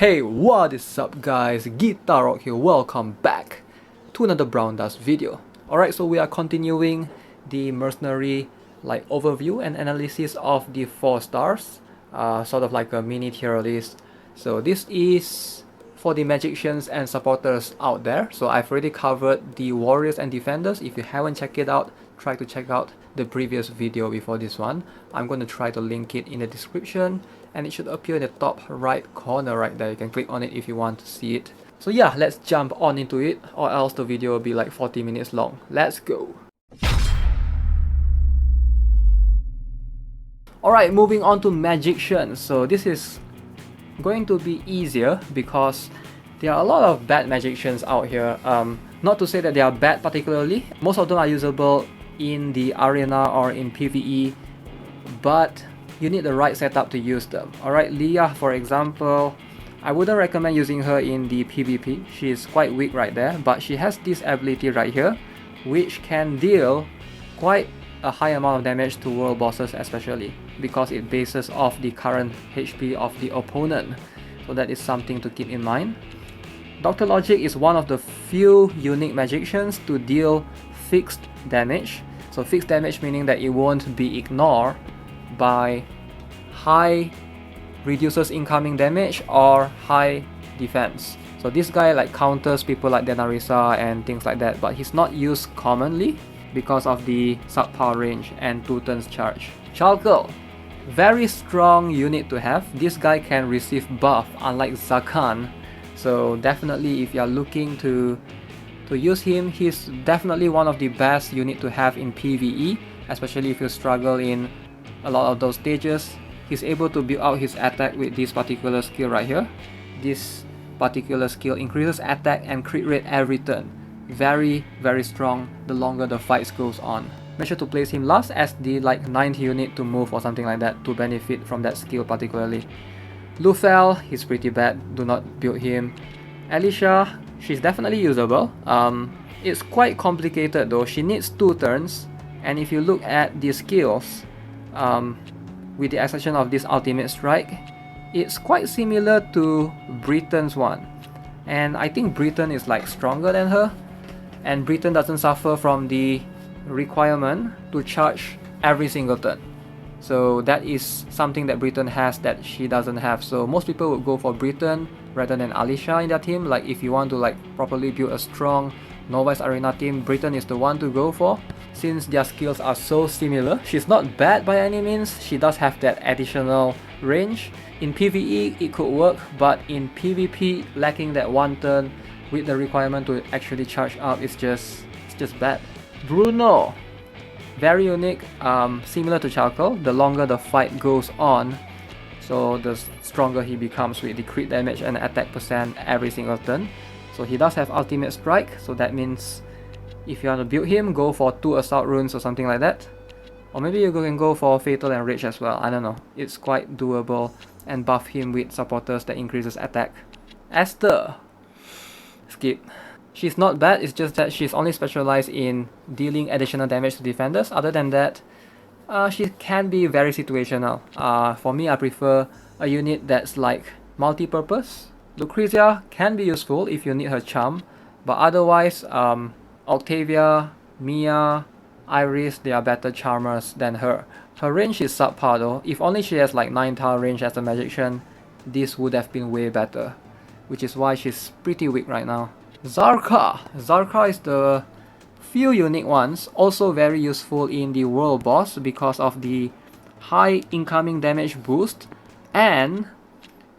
Hey, what is up guys, Guitar Rock here, welcome back to another Brown Dust video. Alright, so we are continuing the mercenary overview and analysis of the 4 stars, sort of like a mini tier list. So this is for the magicians and supporters out there. So I've already covered the warriors and defenders. If you haven't checked it out, try to check out the previous video before this one. I'm going to try to link it in the description, and it should appear in the top right corner right there. You can click on it if you want to see it. So yeah, let's jump on into it, or else the video will be like 40 minutes long. Let's go. Alright, moving on to magicians. So this is going to be easier because there are a lot of bad magicians out here. Not to say that they are bad particularly. Most of them are usable in the arena or in PvE, but you need the right setup to use them. Alright, Leah for example, I wouldn't recommend using her in the PvP. She is quite weak right there, but she has this ability right here which can deal quite a high amount of damage to world bosses, especially because it bases off the current HP of the opponent. So that is something to keep in mind. Dr. Logic is one of the few unique magicians to deal fixed damage. So fixed damage meaning that it won't be ignored by high reduces incoming damage or high defense. So this guy like counters people like Denarisa and things like that, but he's not used commonly because of the subpower range and 2 turns charge. Chalkel, very strong unit to have. This guy can receive buff unlike Zakan. So definitely if you're looking to use him, he's definitely one of the best unit to have in PvE, especially if you struggle in a lot of those stages. He's able to build out his attack with this particular skill right here. This particular skill increases attack and crit rate every turn. Very strong the longer the fight goes on. Make sure to place him last as the 9th unit to move or something like that to benefit from that skill particularly. Lufel, he's pretty bad, do not build him. Alicia, she's definitely usable. It's quite complicated though. She needs 2 turns, and if you look at the skills, with the exception of this ultimate strike, it's quite similar to Britain's one, and I think Britain is stronger than her, and Britain doesn't suffer from the requirement to charge every single turn. So that is something that Britain has that she doesn't have. So most people would go for Britain rather than Alicia in their team. Like if you want to properly build a strong Novice Arena team, Britain is the one to go for, since their skills are so similar. She's not bad by any means, she does have that additional range. In PvE it could work, but in PvP lacking that 1 turn with the requirement to actually charge up, it's just bad. Bruno, very unique, similar to Chalkel. The longer the fight goes on, so the stronger he becomes with the crit damage and attack percent every single turn. So he does have ultimate strike, so that means if you want to build him, go for 2 assault runes or something like that. Or maybe you can go for fatal and rage as well, I don't know. It's quite doable, and buff him with supporters that increases attack. Esther, skip. She's not bad, it's just that she's only specialized in dealing additional damage to defenders. Other than that, she can be very situational. For me, I prefer a unit that's multi-purpose. Lucrezia can be useful if you need her charm, but otherwise, Octavia, Mia, Iris, they are better charmers than her. Her range is subpar though. If only she has 9 tower range as a magician, this would have been way better, which is why she's pretty weak right now. Sarka is the few unique ones, also very useful in the world boss because of the high incoming damage boost and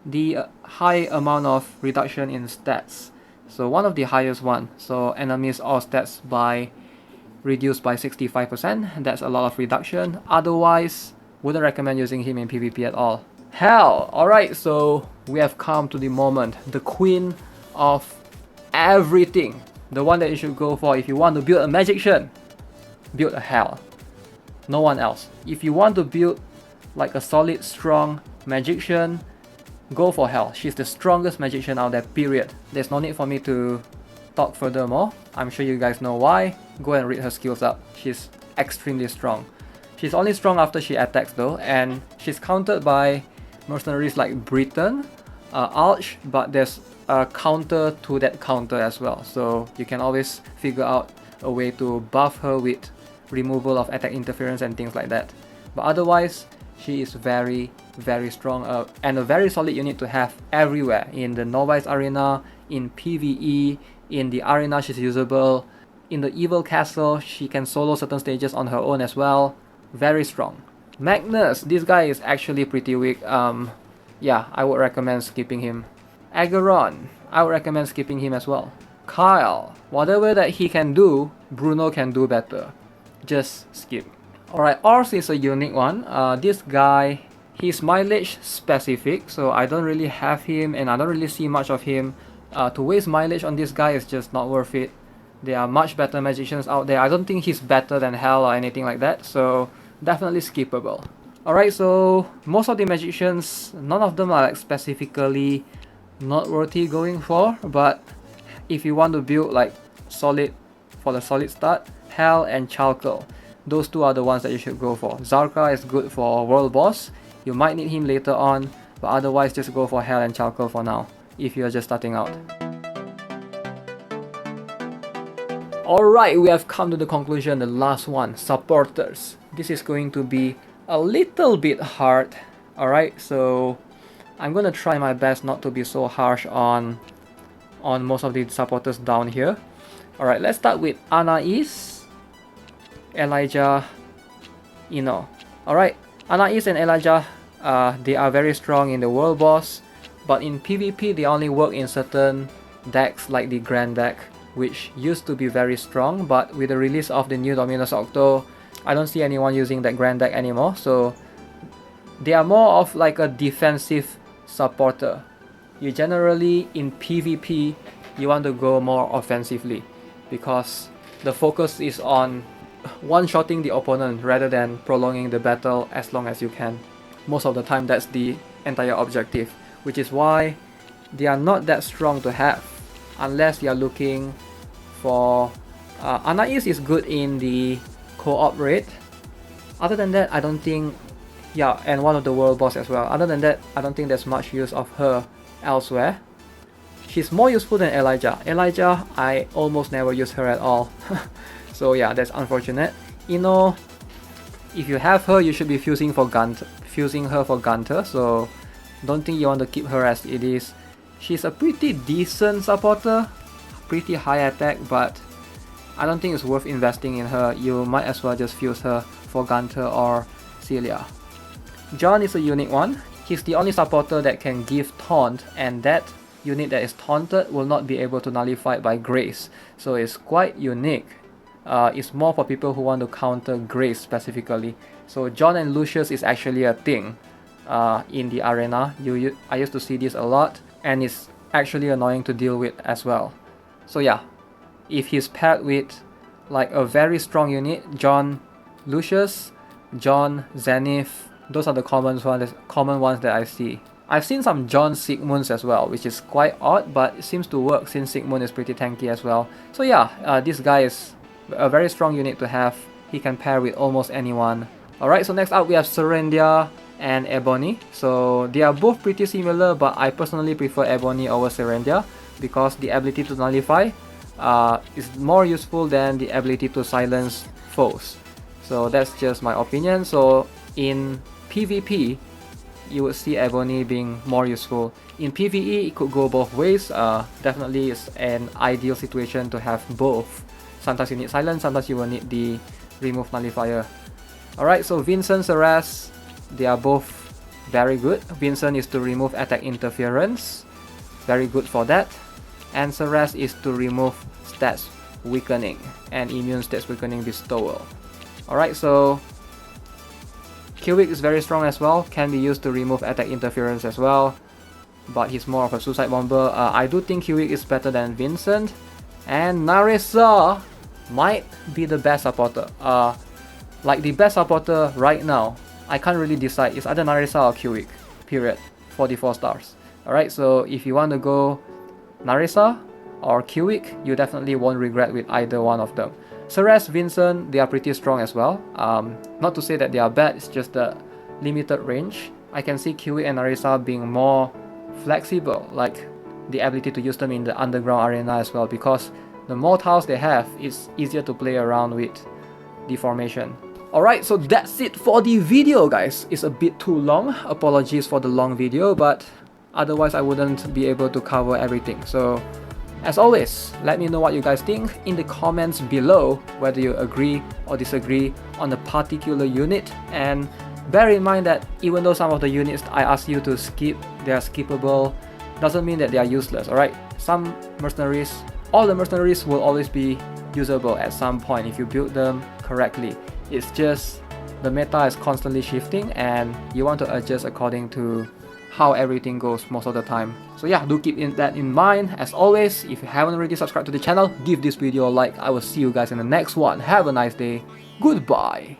the high amount of reduction in stats. So one of the highest one. So enemies all stats by reduced by 65%. That's a lot of reduction. Otherwise, wouldn't recommend using him in PvP at all. Hell, alright, so we have come to the moment. The queen of everything. The one that you should go for if you want to build a magician. Build a Hell. No one else. If you want to build a solid, strong magician, go for Hell. She's the strongest magician out there, period. There's no need for me to talk furthermore. I'm sure you guys know why. Go and read her skills up. She's extremely strong. She's only strong after she attacks though, and she's countered by mercenaries like Britain, Arch, but there's a counter to that counter as well. So you can always figure out a way to buff her with removal of attack interference and things like that. But otherwise, she is very strong and a very solid unit to have everywhere. In the Novice Arena, in PvE, in the Arena she's usable, in the Evil Castle she can solo certain stages on her own as well. Very strong. Magnus, this guy is actually pretty weak. Yeah, I would recommend skipping him. Ageron, I would recommend skipping him as well. Kyle, whatever that he can do, Bruno can do better. Just skip. Alright, Ors is a unique one. This guy, he's mileage specific, so I don't really have him and I don't really see much of him. To waste mileage on this guy is just not worth it. There are much better magicians out there. I don't think he's better than Hell or anything like that, so definitely skippable. Alright, so most of the magicians, none of them are like specifically not worthy going for, but if you want to build like solid for the solid start, Hell and Chalkel, those two are the ones that you should go for. Sarka is good for world boss, you might need him later on, but otherwise just go for Hell and Chalkel for now if you're just starting out. Alright, we have come to the conclusion, the last one, supporters. This is going to be a little bit hard. Alright, so I'm gonna try my best not to be so harsh on most of the supporters down here. Alright, let's start with Annalise, Elijah, Ino. Alright, Annalise and Elijah, they are very strong in the world boss, but in PvP they only work in certain decks like the Grand deck, which used to be very strong, but with the release of the new Dominus Octo, I don't see anyone using that Grand deck anymore, so they are more of like a defensive supporter. You generally, in PvP, you want to go more offensively, because the focus is on one-shotting the opponent rather than prolonging the battle as long as you can. Most of the time that's the entire objective, which is why they are not that strong to have, unless you are looking for... Annalise is good in the co-op raid. Other than that, I don't think... Yeah, and one of the world boss as well. Other than that, I don't think there's much use of her elsewhere. She's more useful than Elijah. Elijah, I almost never use her at all. So yeah, that's unfortunate. Ino, if you have her, you should be fusing her for Gunter, so don't think you want to keep her as it is. She's a pretty decent supporter, pretty high attack, but I don't think it's worth investing in her. You might as well just fuse her for Gunter or Celia. John is a unique one. He's the only supporter that can give taunt, and that unit that is taunted will not be able to nullify it by Grace. So it's quite unique. It's more for people who want to counter Grace specifically. So John and Lucius is actually a thing in the arena. I used to see this a lot, and it's actually annoying to deal with as well. So yeah, if he's paired with like a very strong unit, John, Lucius, John, Zenith, those are the common ones that I see. I've seen some John Sigmunds as well, which is quite odd, but it seems to work since Sigmund is pretty tanky as well. So yeah, this guy is a very strong unit to have. He can pair with almost anyone. Alright, so next up we have Serendia and Ebony. So they are both pretty similar, but I personally prefer Ebony over Serendia because the ability to nullify is more useful than the ability to silence foes. So that's just my opinion. So in PvP, you would see Ebony being more useful. In PvE, it could go both ways. Definitely it's an ideal situation to have both. Sometimes you need silence, sometimes you will need the remove nullifier. Alright, so Vincent, Ceres, they are both very good. Vincent is to remove attack interference, very good for that. And Ceres is to remove stats weakening and immune stats weakening bestowal. Alright, so Kiwick is very strong as well, can be used to remove attack interference as well, but he's more of a suicide bomber. I do think Kiwick is better than Vincent, and Narissa might be the best supporter. Like the best supporter right now, I can't really decide. It's either Narissa or Kiwick, period, 44 stars. Alright, so if you want to go Narissa or Kiwick, you definitely won't regret with either one of them. Ceres, Vincent, they are pretty strong as well. Not to say that they are bad, it's just the limited range. I can see Kiwick and Narissa being more flexible, like the ability to use them in the underground arena as well, because the more tiles they have, it's easier to play around with the formation. Alright, so that's it for the video, guys. It's a bit too long. Apologies for the long video, but otherwise I wouldn't be able to cover everything. So as always, let me know what you guys think in the comments below, whether you agree or disagree on a particular unit. And bear in mind that even though some of the units I asked you to skip, they are skippable, doesn't mean that they are useless, alright? Some mercenaries, all the mercenaries will always be usable at some point if you build them correctly. It's just the meta is constantly shifting and you want to adjust according to how everything goes most of the time. So yeah, do keep that in mind. As always, if you haven't already subscribed to the channel, give this video a like. I will see you guys in the next one. Have a nice day. Goodbye.